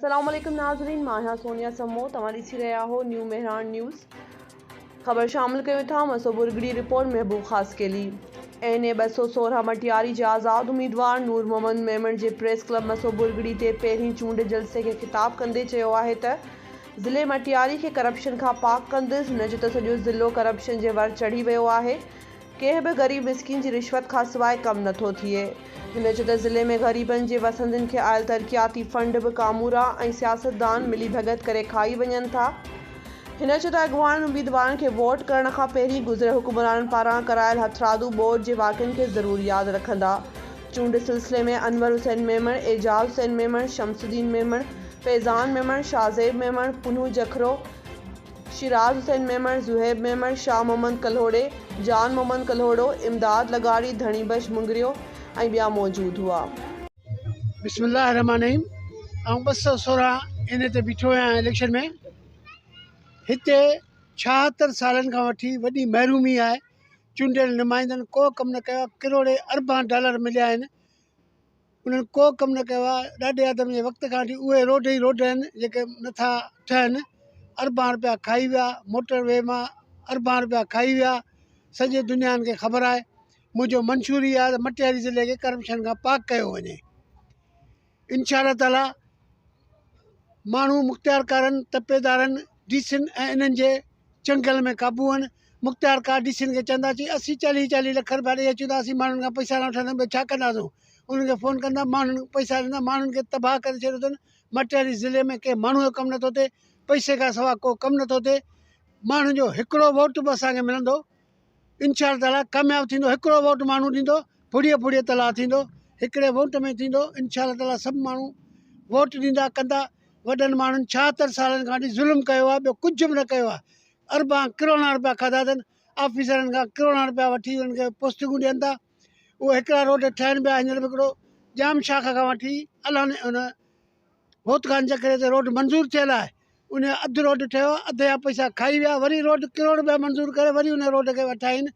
अस्सलाम वालेकुम नाज़रीन, मां सोनिया समो तव्हां ॾिसी रहिया हो न्यू मेहरान न्यूज़। ख़बर शामिल कयूं था मसूबुरगड़ी रिपोर्ट महबूब ख़ास के लिए एन ए 216 मटियारी जे आज़ाद उम्मीदवार नूर मोहम्मद मेमण जे प्रेस क्लब मसूबुरगड़ी ते पहिरीं चूंड जलसे के ख़िताब कंदे चयो आहे त ज़िले मटियारी के करप्शन का पाक कंदुसि। हिन जो त सॼो ज़िलो करप्शन जे वर चढ़ी वियो आहे। कंहिं बि ग़रीब मिसकिन जी रिश्वत खां सवाइ कमु नथो थिए। हिन जो त ज़िले में ग़रीबनि जे वसंदनि खे आयल तरक़ियाती फंड बि कामूरा ऐं सियासतदान मिली भगत करे खाई वञनि था। हिन जो त अॻवान उम्मीदवारनि खे वोट करण खां पहिरीं गुज़िरियल हुकुमराननि पारां करायल हथरादू बोर्ड जे वाक़िअनि खे ज़रूरु यादि रखंदा। चूंड सिलसिले में अनवर हुसैन मेमण, एजाज़ हुसैन मेमण, शमसुद्दीन मेमण, फैज़ान मेमण, शाहज़ेब मेमण, पुनू जखरो, शिराज हुसैन मेमण, ज़ुहैब मेमण, शाह मोहम्मद कल्होड़े, जान मोहम्मद कल्होड़ो, इमदाद लगाड़ी, धनी बश मुंगरियो ऐं ॿिया मौजूद हुआ। बिस्मिल्लाहिर्रहमानिर्रहीम। 216 इन ते बीठो आहियां इलेक्शन में। हिते 76 सालनि खां वठी वॾी महरूमी आहे। चूंडियल नुमाइंदनि को कमु न कयो आहे। किरोड़े अरबां डॉलर मिलिया आहिनि, उन्हनि को कमु न कयो आहे। ॾाढे आदम जे वक़्त खां वठी उहे रोड ई रोड आहिनि जेके नथा ठहनि। अरबां रुपया खाई विया, मोटरवे मां अरबां रुपया खाई विया। सॼे दुनिया खे ख़बर आहे। मुंहिंजो मंशूर ई आहे त मटियारी ज़िले खे करप्शन खां पाक कयो वञे। इंशा अल्लाह ताला माण्हू मुख़्तियारकारनि तपेदारनि डीसीनि ऐं इन्हनि जे चंगल में क़ाबू आहिनि। मुख़्तियारकार डीसीनि खे चवंदासीं 80-40 लख रुपया ॾेई अचूं था, असीं माण्हुनि खां पैसा न वठंदा, ॿियो छा कंदासीं। उन्हनि खे फ़ोन कंदा, माण्हुनि पैसा ॾींदा, माण्हुनि खे तबाह करे छॾियो अथनि। मटियारी ज़िले में कंहिं माण्हू जो कमु नथो थिए, पैसे खां सवाइ को कमु नथो थिए। माण्हुनि जो हिकिड़ो वोट बि असांखे मिलंदो, इंशा अल्लाह ताला कामयाबु थींदो। हिकिड़ो वोट माण्हू ॾींदो, फुड़ीअ तलाउ थींदो। हिकिड़े वोट में थींदो। इंशा अल्लाह ताला सभु माण्हू वोट ॾींदा कंदा। वॾनि माण्हुनि 76 सालनि खां वठी ज़ुल्म कयो आहे, ॿियो कुझु बि न कयो आहे। अरबां किरोड़ा रुपया खाधा अथनि। ऑफिसरनि खां किरोड़ा रुपया वठी उन्हनि खे पोस्टिंगूं ॾियनि था। उहे हिकिड़ा रोड ठहनि पिया। हींअर बि हिकिड़ो जाम शाख खां वठी अलाने उन भोतखान चकरे ते रोड मंज़ूरु थियल आहे, उन अधु रोड ठहियो, अधु जा पैसा खाई विया। वरी रोड किरोड़ रुपया मंज़ूरु करे वरी उन रोड खे वठाइनि।